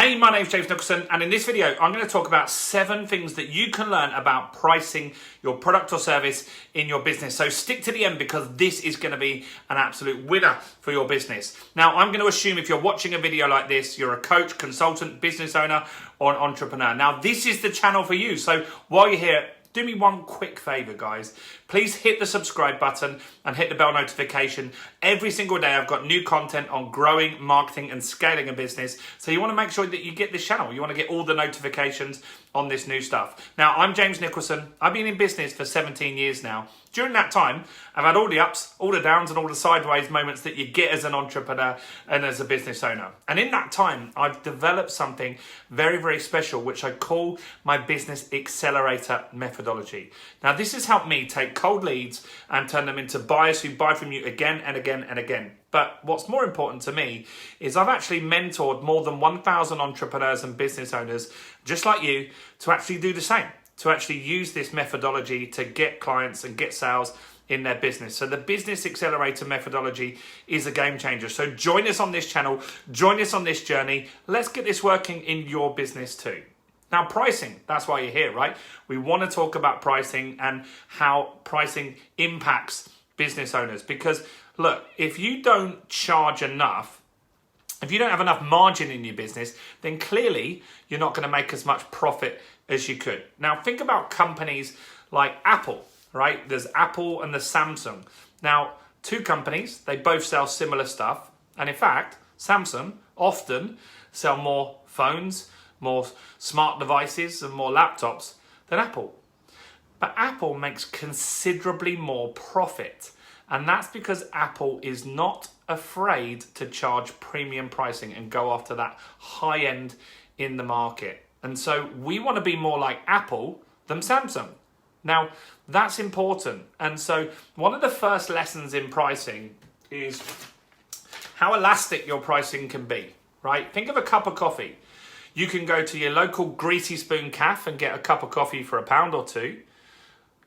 Hey, my name's James Nicholson, and in this video, I'm going to talk about 7 things that you can learn about pricing your product or service in your business. So stick to the end because this is going to be an absolute winner for your business. Now, I'm going to assume if you're watching a video like this, you're a coach, consultant, business owner, or an entrepreneur. Now, this is the channel for you. So while you're here, do me one quick favor, guys. Please hit the subscribe button and hit the bell notification. Every single day I've got new content on growing, marketing and scaling a business. So you want to make sure that you get this channel. You want to get all the notifications on this new stuff. Now, I'm James Nicholson. I've been in business for 17 years now. During that time, I've had all the ups, all the downs and all the sideways moments that you get as an entrepreneur and as a business owner. And in that time, I've developed something very, very special, which I call my business accelerator methodology. Now, this has helped me take cold leads and turn them into buyers who buy from you again and again and again. But what's more important to me is I've actually mentored more than 1,000 entrepreneurs and business owners, just like you, to actually do the same, to actually use this methodology to get clients and get sales in their business. So the business accelerator methodology is a game changer. So join us on this channel, join us on this journey. Let's get this working in your business too. Now, pricing, that's why you're here, right? We want to talk about pricing and how pricing impacts business owners. Because look, if you don't charge enough, if you don't have enough margin in your business, then clearly you're not going to make as much profit as you could. Now, think about companies like Apple, right? There's Apple and there's Samsung. Now, 2 companies, they both sell similar stuff. And in fact, Samsung often sell more phones, more smart devices and more laptops than Apple. But Apple makes considerably more profit. And that's because Apple is not afraid to charge premium pricing and go after that high end in the market. And so we want to be more like Apple than Samsung. Now, that's important. And so one of the first lessons in pricing is how elastic your pricing can be, right? Think of a cup of coffee. You can go to your local Greasy Spoon cafe and get a cup of coffee for £1 or £2.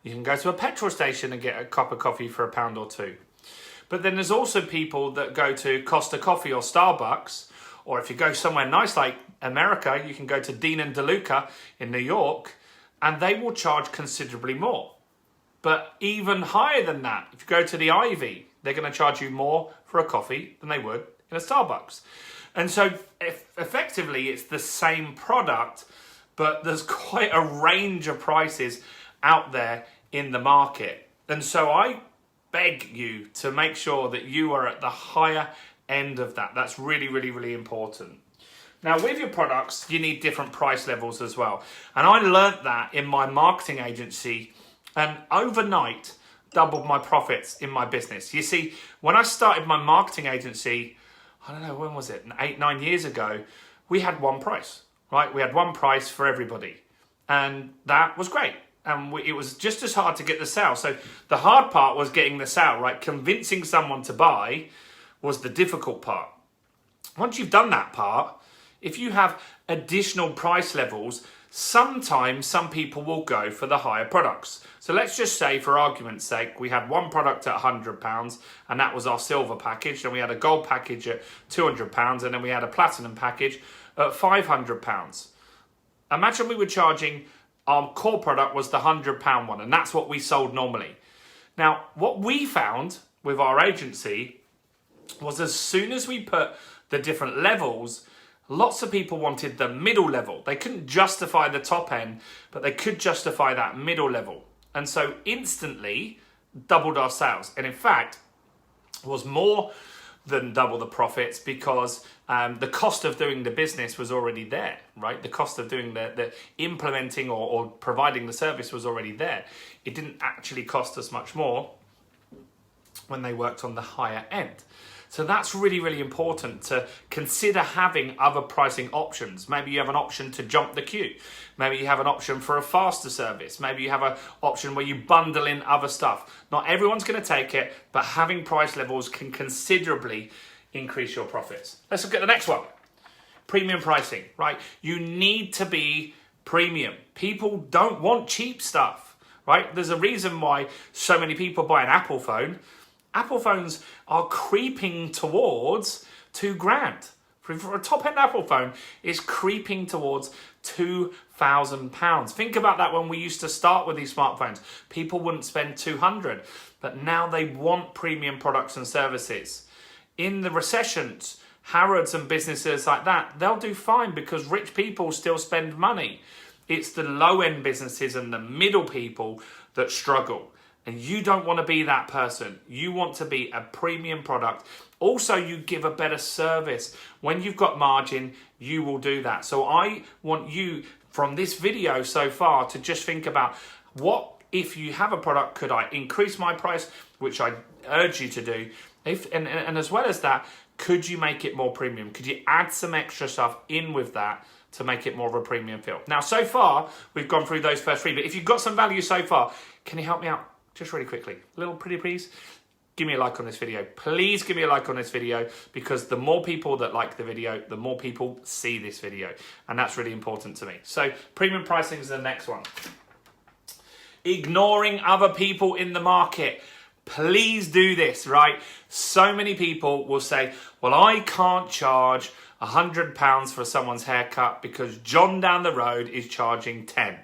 You can go to a petrol station and get a cup of coffee for £1 or £2. But then there's also people that go to Costa Coffee or Starbucks, or if you go somewhere nice like America, you can go to Dean and DeLuca in New York, and they will charge considerably more. But even higher than that, if you go to the Ivy, they're going to charge you more for a coffee than they would in a Starbucks. And so effectively, it's the same product, but there's quite a range of prices out there in the market. And so I beg you to make sure that you are at the higher end of that. That's really, really, really important. Now, with your products, you need different price levels as well. And I learnt that in my marketing agency and overnight doubled my profits in my business. You see, when I started my marketing agency, I don't know, when was it? 8, 9 years ago, we had one price, right? We had one price for everybody. And that was great. And it was just as hard to get the sale. So the hard part was getting the sale, right? Convincing someone to buy was the difficult part. Once you've done that part, if you have additional price levels, sometimes some people will go for the higher products. So let's just say, for argument's sake, we had one product at £100 and that was our silver package. Then we had a gold package at £200 and then we had a platinum package at £500. Imagine we were charging, our core product was the £100 one, and that's what we sold normally. Now, what we found with our agency was as soon as we put the different levels, lots of people wanted the middle level. They couldn't justify the top end, but they could justify that middle level. And so instantly doubled our sales. And in fact, was more than double the profits because the cost of doing the business was already there, right? The cost of doing the implementing or providing the service was already there. It didn't actually cost us much more when they worked on the higher end. So that's really, really important to consider having other pricing options. Maybe you have an option to jump the queue. Maybe you have an option for a faster service. Maybe you have an option where you bundle in other stuff. Not everyone's going to take it, but having price levels can considerably increase your profits. Let's look at the next one. Premium pricing, right? You need to be premium. People don't want cheap stuff, right? There's a reason why so many people buy an Apple phone. Apple phones are creeping towards $2,000 for a top-end Apple phone is creeping towards £2,000. Think about that when we used to start with these smartphones. People wouldn't spend 200, but now they want premium products and services. In the recessions, Harrods and businesses like that, they'll do fine because rich people still spend money. It's the low-end businesses and the middle people that struggle. And you don't want to be that person. You want to be a premium product. Also, you give a better service. When you've got margin, you will do that. So I want you, from this video so far, to just think about, what if you have a product, could I increase my price, which I urge you to do, and as well as that, could you make it more premium? Could you add some extra stuff in with that to make it more of a premium feel? Now, so far, we've gone through those first three, but if you've got some value so far, can you help me out? Just really quickly, a little pretty please, give me a like on this video. Please give me a like on this video, because the more people that like the video, the more people see this video. And that's really important to me. So premium pricing is the next one. Ignoring other people in the market. Please do this, right? So many people will say, well, I can't charge £100 for someone's haircut because John down the road is charging 10.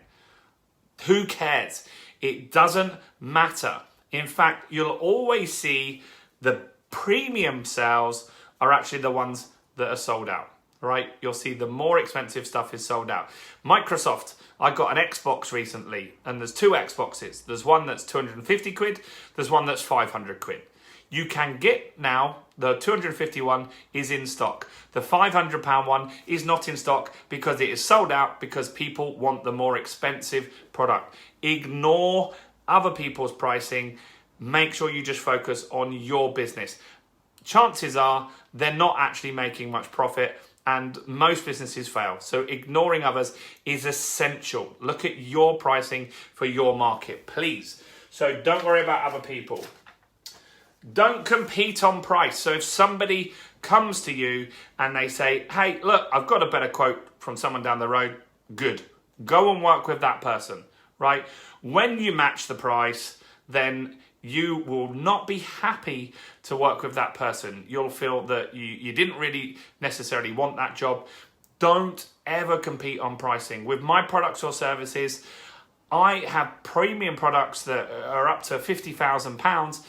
Who cares? It doesn't matter. In fact, you'll always see the premium sales are actually the ones that are sold out, right? You'll see the more expensive stuff is sold out. Microsoft, I got an Xbox recently, and there's two Xboxes. There's one that's 250 quid, there's one that's 500 quid. You can get now, the 251 is in stock. The £500 one is not in stock because it is sold out, because people want the more expensive product. Ignore other people's pricing. Make sure you just focus on your business. Chances are they're not actually making much profit, and most businesses fail. So ignoring others is essential. Look at your pricing for your market, please. So don't worry about other people. Don't compete on price. So if somebody comes to you and they say, hey, look, I've got a better quote from someone down the road, good. Go and work with that person, right? When you match the price, then you will not be happy to work with that person. You'll feel that you didn't really necessarily want that job. Don't ever compete on pricing. With my products or services, I have premium products that are up to £50,000,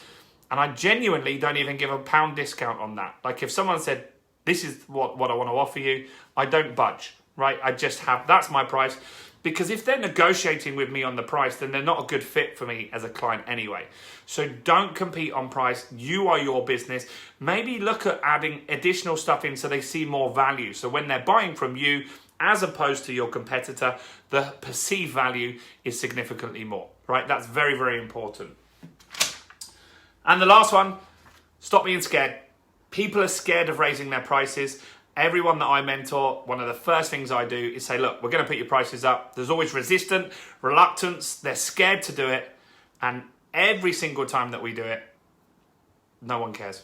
and I genuinely don't even give a pound discount on that. Like if someone said, this is what I want to offer you, I don't budge, right? I just have, that's my price. Because if they're negotiating with me on the price, then they're not a good fit for me as a client anyway. So don't compete on price. You are your business. Maybe look at adding additional stuff in so they see more value. So when they're buying from you, as opposed to your competitor, the perceived value is significantly more, right? That's very, very important. And the last one, stop being scared. People are scared of raising their prices. Everyone that I mentor, one of the first things I do is say, look, we're going to put your prices up. There's always reluctance. They're scared to do it. And every single time that we do it, no one cares,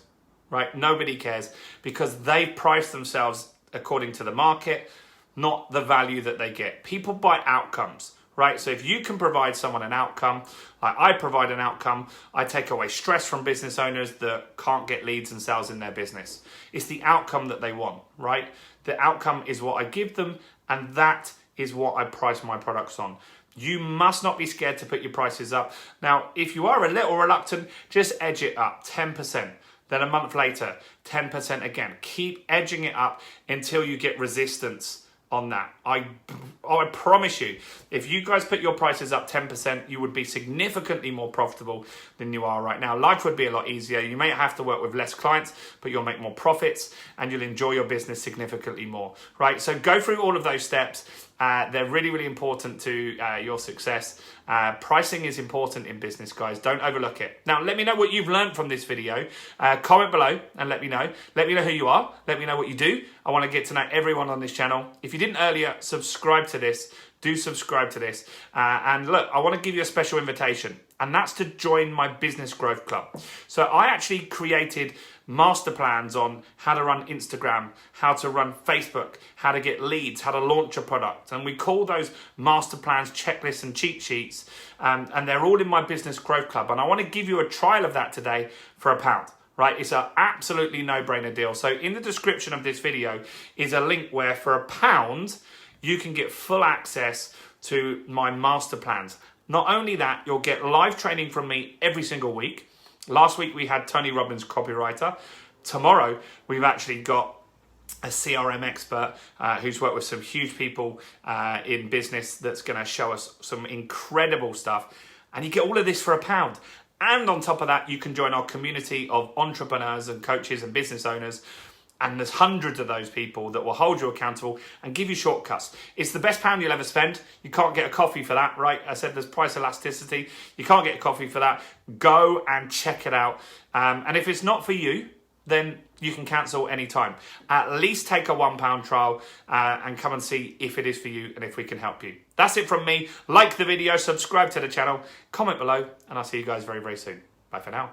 right? Nobody cares, because they've priced themselves according to the market, not the value that they get. People buy outcomes, right? So if you can provide someone an outcome, like I provide an outcome, I take away stress from business owners that can't get leads and sales in their business. It's the outcome that they want, right? The outcome is what I give them, and that is what I price my products on. You must not be scared to put your prices up. Now, if you are a little reluctant, just edge it up 10%. Then a month later, 10% again. Keep edging it up until you get resistance on that. I promise you, if you guys put your prices up 10%, you would be significantly more profitable than you are right now. Life would be a lot easier. You may have to work with less clients, but you'll make more profits and you'll enjoy your business significantly more, right? So go through all of those steps. They're really, really important to your success. Pricing is important in business, guys. Don't overlook it. Now, let me know what you've learned from this video. Comment below and let me know. Let me know who you are. Let me know what you do. I want to get to know everyone on this channel. If you didn't earlier, subscribe to this. Do subscribe to this. And look, I want to give you a special invitation, and that's to join my Business Growth Club. So I actually created master plans on how to run Instagram, how to run Facebook, how to get leads, how to launch a product. And we call those master plans, checklists and cheat sheets. And they're all in my Business Growth Club. And I want to give you a trial of that today for £1. right? It's an absolutely no-brainer deal. So in the description of this video is a link where for £1, you can get full access to my master plans. Not only that, you'll get live training from me every single week. Last week we had Tony Robbins, copywriter. Tomorrow we've actually got a CRM expert who's worked with some huge people in business that's going to show us some incredible stuff. And you get all of this for £1. And on top of that, you can join our community of entrepreneurs and coaches and business owners. And there's hundreds of those people that will hold you accountable and give you shortcuts. It's the best £1 you'll ever spend. You can't get a coffee for that, right? I said there's price elasticity. You can't get a coffee for that. Go and check it out. And if it's not for you, then you can cancel anytime. At least take a £1 trial and come and see if it is for you and if we can help you. That's it from me. Like the video, subscribe to the channel, comment below, and I'll see you guys very, very soon. Bye for now.